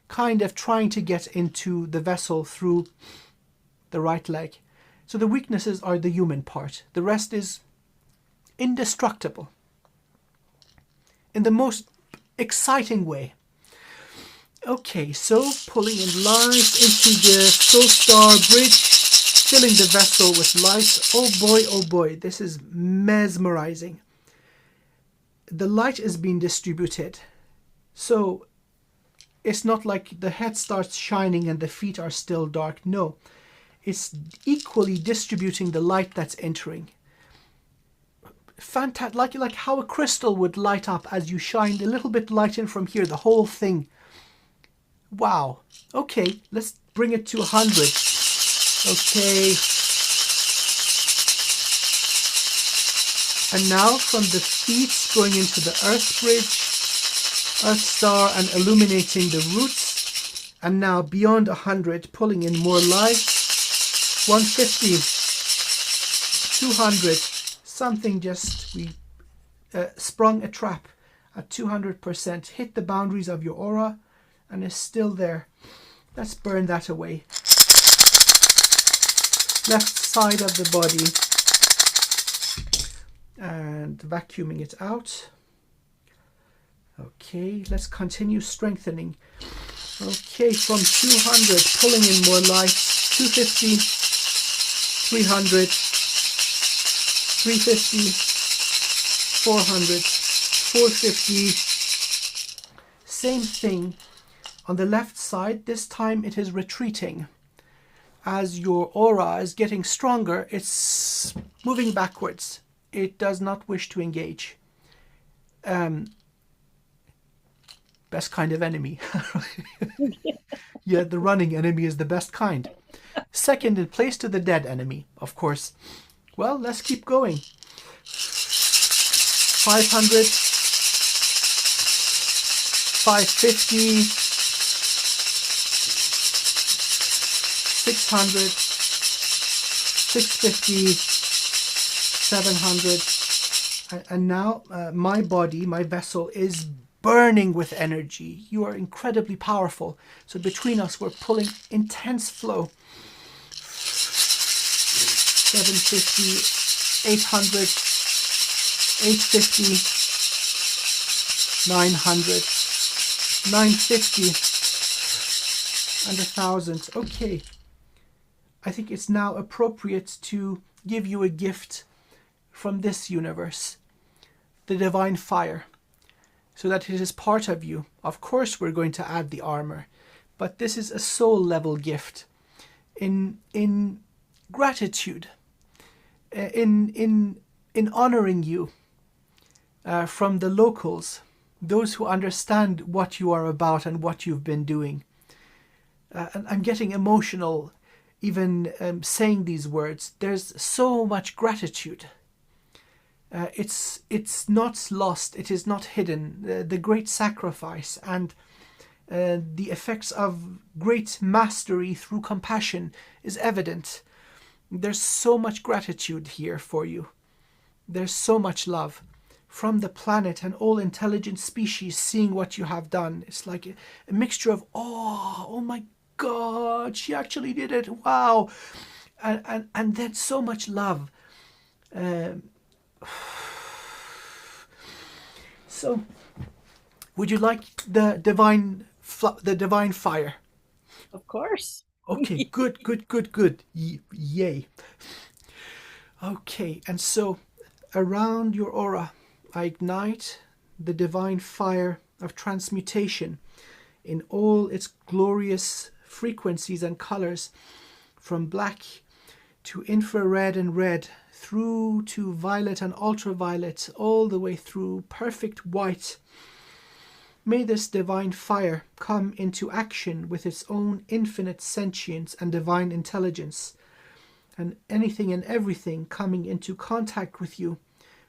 kind of trying to get into the vessel through the right leg. So the weaknesses are the human part. The rest is indestructible in the most exciting way. Okay, so pulling in light into the soul star bridge, filling the vessel with light. Oh boy, this is mesmerizing. The light is being distributed. So it's not like the head starts shining and the feet are still dark. No, it's equally distributing the light that's entering. Fantastic, like how a crystal would light up as you shine a little bit light in from here, the whole thing. Wow. Okay, let's bring it to 100. Okay. And now from the feet going into the earth bridge, Earth Star and illuminating the roots. And now beyond 100, pulling in more light. 150, 200, something just, we sprung a trap at 200%, hit the boundaries of your aura and is still there. Let's burn that away. Left side of the body and vacuuming it out. Okay, let's continue strengthening. Okay, from 200, pulling in more light. 250, 300, 350, 400, 450. Same thing on the left side. This time it is retreating. As your aura is getting stronger, it's moving backwards. It does not wish to engage. Best kind of enemy. Yeah, the running enemy is the best kind. Second in place to the dead enemy, of course. Well, let's keep going. 500, 550, 600, 650, 700. And now my body, my vessel is burning with energy. You are incredibly powerful. So between us, we're pulling intense flow. 750, 800, 850, 900, 950, and 1,000. Okay. I think it's now appropriate to give you a gift from this universe, the divine fire, so that it is part of you. Of course, we're going to add the armor, but this is a soul level gift in gratitude, in honoring you from the locals, those who understand what you are about and what you've been doing. And I'm getting emotional even saying these words. There's so much gratitude. It's not lost. It is not hidden. The great sacrifice and the effects of great mastery through compassion is evident. There's so much gratitude here for you. There's so much love from the planet and all intelligent species seeing what you have done. It's like a mixture of awe, oh my God, she actually did it, wow, and then so much love. So, would you like the divine fire? Of course. Okay, good. Yay. Okay, and so around your aura, I ignite the divine fire of transmutation in all its glorious frequencies and colors, from black to infrared and red, through to violet and ultraviolet, all the way through perfect white. May this divine fire come into action with its own infinite sentience and divine intelligence, and anything and everything coming into contact with you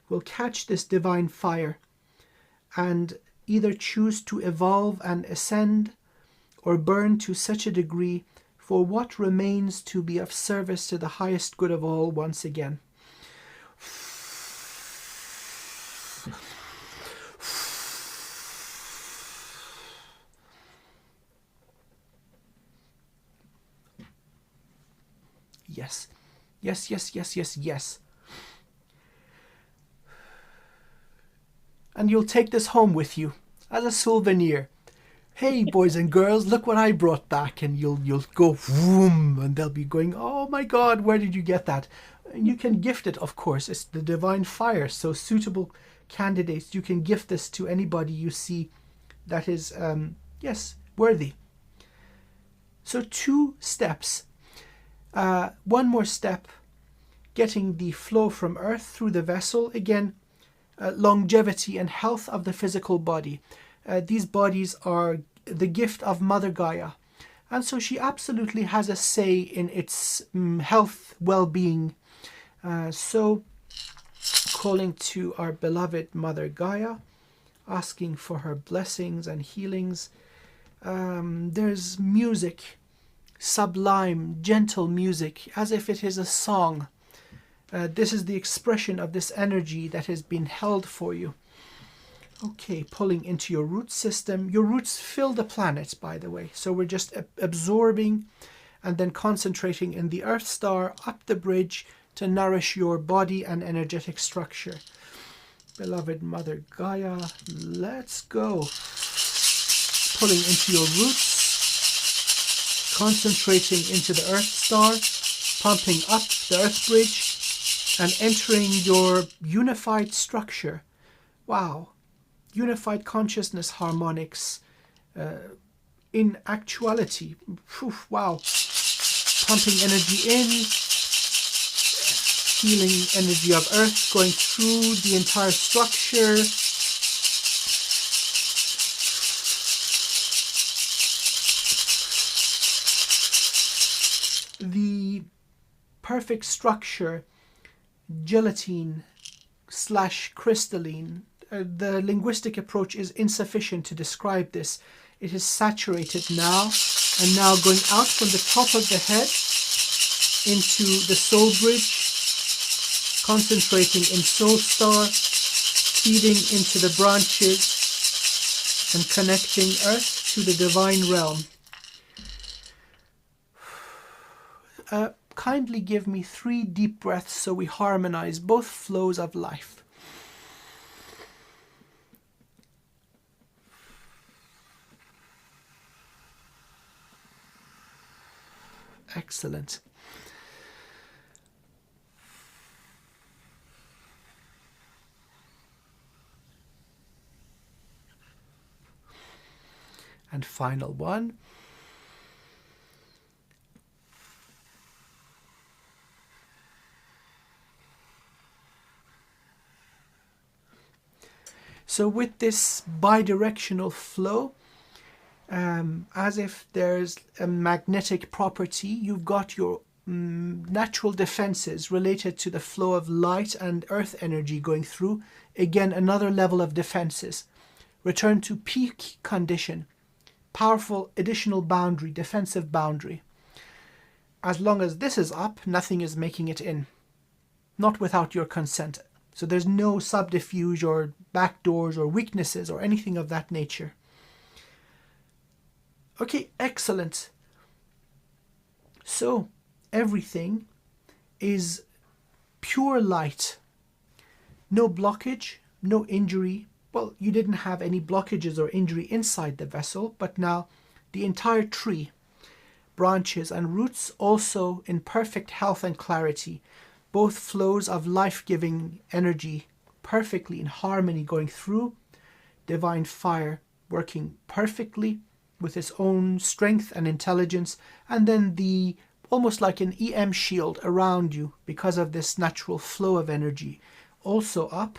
will catch this divine fire and either choose to evolve and ascend or burn to such a degree for what remains to be of service to the highest good of all once again. Yes. Yes. And you'll take this home with you as a souvenir. Hey, boys and girls, look what I brought back. And you'll go vroom, and they'll be going, oh my God, where did you get that? And you can gift it, of course. It's the divine fire. So suitable candidates, you can gift this to anybody you see that is, worthy. So 2 steps. One more step, getting the flow from earth through the vessel. Again, longevity and health of the physical body. These bodies are the gift of Mother Gaia. And so she absolutely has a say in its health, well-being. So calling to our beloved Mother Gaia, asking for her blessings and healings. There's music, sublime, gentle music, as if it is a song. This is the expression of this energy that has been held for you. Okay, pulling into your root system. Your roots fill the planet, by the way. So we're just absorbing and then concentrating in the Earth Star up the bridge to nourish your body and energetic structure. Beloved Mother Gaia, let's go. Pulling into your roots, concentrating into the Earth Star, pumping up the Earth bridge, and entering your unified structure. Wow. Unified consciousness harmonics in actuality. Wow. Pumping energy in, healing energy of Earth going through the entire structure. The perfect structure, gelatine / crystalline. The linguistic approach is insufficient to describe this. It is saturated now, and now going out from the top of the head into the soul bridge, concentrating in soul star, feeding into the branches, and connecting Earth to the divine realm. Kindly give me 3 deep breaths so we harmonize both flows of life. Excellent. And final one. So with this bidirectional flow, as if there's a magnetic property, you've got your natural defenses related to the flow of light and earth energy going through. Again, another level of defenses. Return to peak condition. Powerful additional boundary, defensive boundary. As long as this is up, nothing is making it in. Not without your consent. So there's no subterfuge or backdoors or weaknesses or anything of that nature. Okay, excellent. So everything is pure light. No blockage, no injury. Well, you didn't have any blockages or injury inside the vessel, but now the entire tree, branches and roots also in perfect health and clarity. Both flows of life-giving energy perfectly in harmony going through. Divine fire working perfectly with its own strength and intelligence, and then the almost like an EM shield around you because of this natural flow of energy also up.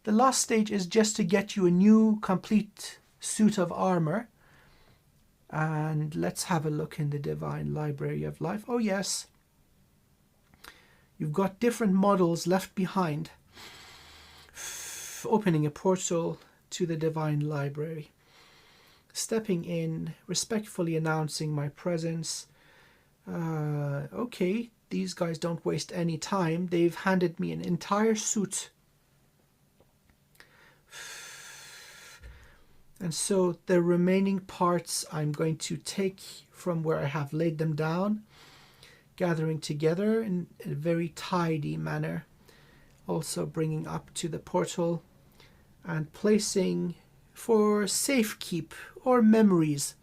The last stage is just to get you a new complete suit of armor. And let's have a look in the Divine Library of Life. Oh yes, you've got different models left behind. Opening a portal to the Divine Library. Stepping in, respectfully announcing my presence. Okay, these guys don't waste any time. They've handed me an entire suit. And so the remaining parts I'm going to take from where I have laid them down, gathering together in a very tidy manner. Also bringing up to the portal and placing for safekeep or memories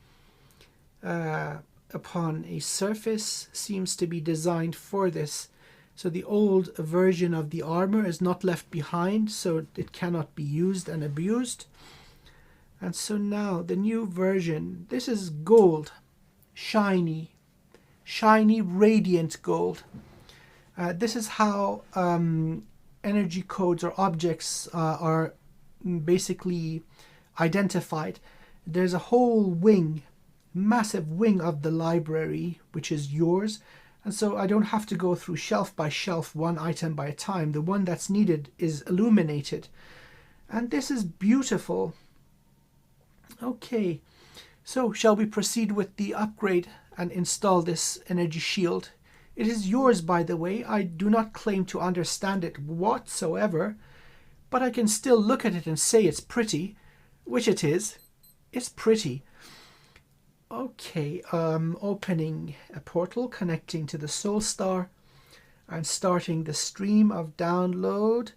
upon a surface. Seems to be designed for this. So the old version of the armor is not left behind, so it cannot be used and abused. And so now the new version, this is gold, shiny, radiant gold. This is how energy codes or objects are basically identified. There's a whole wing, massive wing of the library, which is yours. And so I don't have to go through shelf by shelf, one item by a time. The one that's needed is illuminated. And this is beautiful. Okay, so shall we proceed with the upgrade and install this energy shield? It is yours, by the way. I do not claim to understand it whatsoever, but I can still look at it and say it's pretty, which it is. It's pretty. Okay, opening a portal connecting to the Soul Star and starting the stream of download.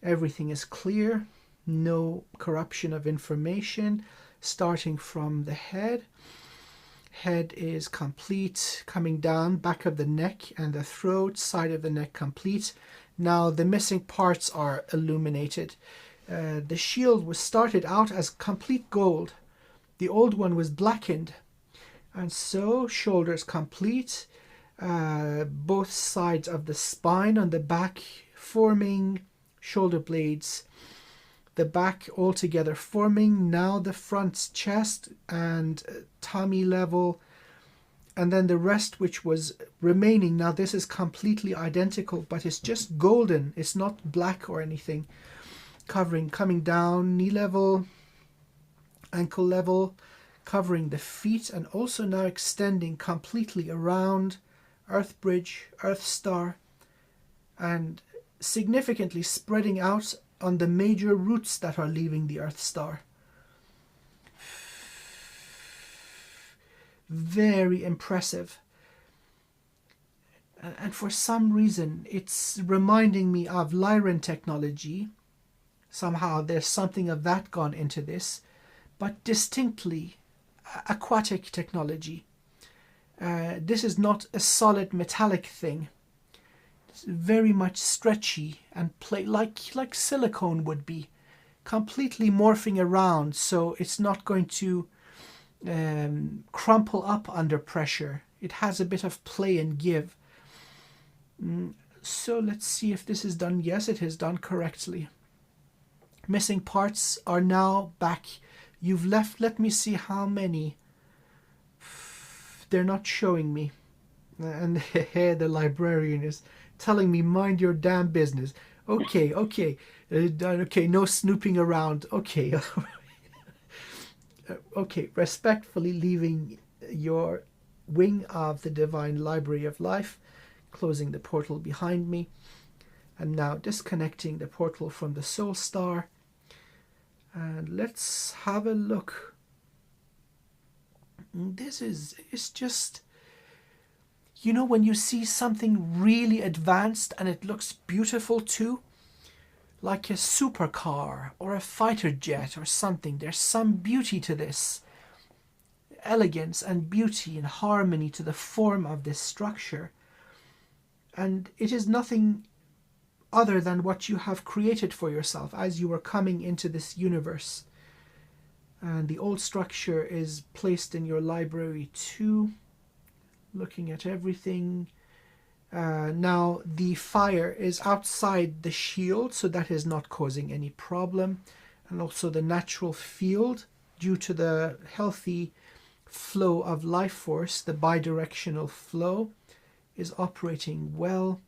Everything is clear, no corruption of information. Starting from the head. Head is complete, coming down, back of the neck and the throat, side of the neck complete. Now the missing parts are illuminated. The shield was started out as complete gold. The old one was blackened. And so shoulders complete, both sides of the spine on the back forming, shoulder blades, the back all together forming, now the front chest and tummy level, and then the rest which was remaining. Now this is completely identical, but it's just golden, it's not black or anything. Covering, coming down, knee level, ankle level, covering the feet, and also now extending completely around Earth Bridge, Earth Star, and significantly spreading out on the major routes that are leaving the Earth Star. Very impressive. And for some reason, it's reminding me of Lyran technology. Somehow there's something of that gone into this, but distinctly aquatic technology. This is not a solid metallic thing. It's very much stretchy and play like silicone would be, completely morphing around, so it's not going to crumple up under pressure. It has a bit of play and give. So let's see if this is done. Yes, it is done correctly. Missing parts are now back. You've left, let me see how many. They're not showing me. And the librarian is telling me, mind your damn business. Okay, okay, no snooping around. Okay. Okay, respectfully leaving your wing of the Divine Library of Life, closing the portal behind me, and now disconnecting the portal from the Soul Star. And let's have a look. It's just, you know, when you see something really advanced and it looks beautiful too, like a supercar or a fighter jet or something, there's some beauty to this. Elegance and beauty and harmony to the form of this structure. And it is nothing other than what you have created for yourself as you are coming into this universe. And the old structure is placed in your library too. Looking at everything. Now the fire is outside the shield, so that is not causing any problem. And also the natural field, due to the healthy flow of life force, the bidirectional flow, is operating well.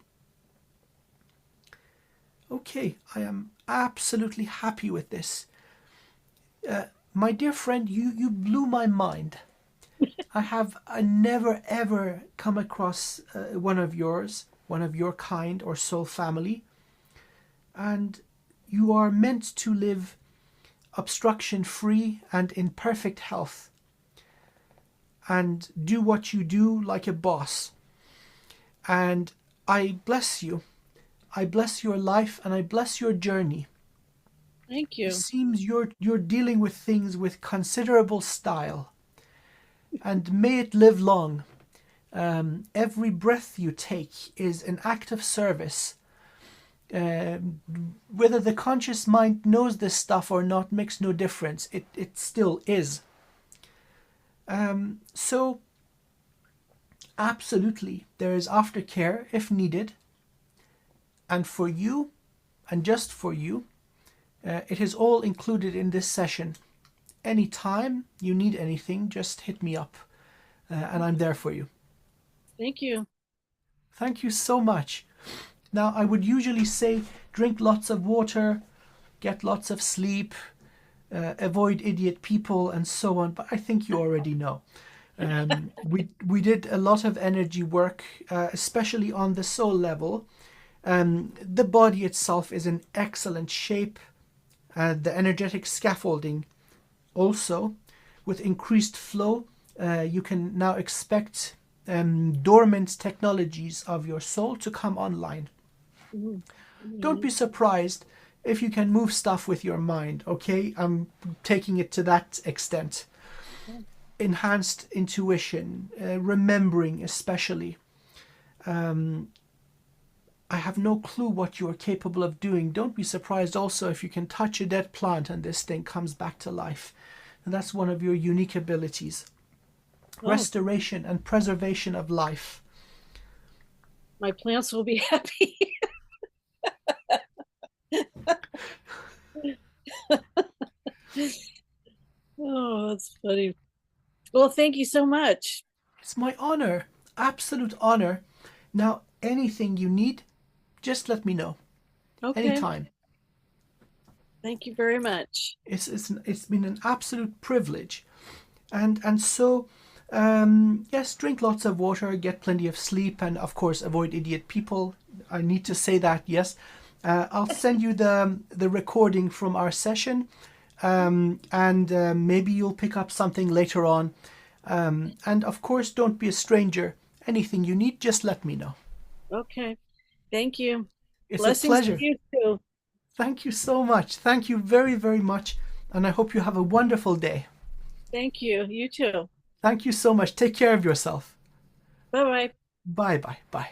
Okay, I am absolutely happy with this. My dear friend, you blew my mind. I never ever come across one of your kind or soul family, and you are meant to live obstruction free and in perfect health, and do what you do like a boss. And I bless you. I bless your life and I bless your journey. Thank It you. seems you're dealing with things with considerable style, and may it live long. Every breath you take is an act of service. Whether the conscious mind knows this stuff or not makes no difference. It still is. So, absolutely, there is aftercare if needed. And for you, and just for you, it is all included in this session. Anytime you need anything, just hit me up, and I'm there for you. Thank you. Thank you so much. Now, I would usually say drink lots of water, get lots of sleep, avoid idiot people, and so on. But I think you already know. We did a lot of energy work, especially on the soul level. The body itself is in excellent shape. The energetic scaffolding also, with increased flow, you can now expect dormant technologies of your soul to come online. Mhm. Don't Mhm. be surprised if you can move stuff with your mind, okay? I'm taking it to that extent. Enhanced intuition, remembering especially. I have no clue what you're capable of doing. Don't be surprised also if you can touch a dead plant and this thing comes back to life. And that's one of your unique abilities. Oh, Restoration and preservation of life. my plants will be happy. Oh, that's funny. Well, thank you so much. It's my honor, absolute honor. Now, anything you need, just let me know. Okay. Anytime. Thank you very much. It's been an absolute privilege. And so, yes, drink lots of water, get plenty of sleep, and of course, avoid idiot people. I need to say that, yes. I'll send you the recording from our session, and maybe you'll pick up something later on. And of course, don't be a stranger. Anything you need, just let me know. Okay. Thank you. It's a Blessings to pleasure. you too. Thank you so much. Thank you very, very much. And I hope you have a wonderful day. Thank you. You too. Thank you so much. Take care of yourself. Bye bye. Bye bye. Bye.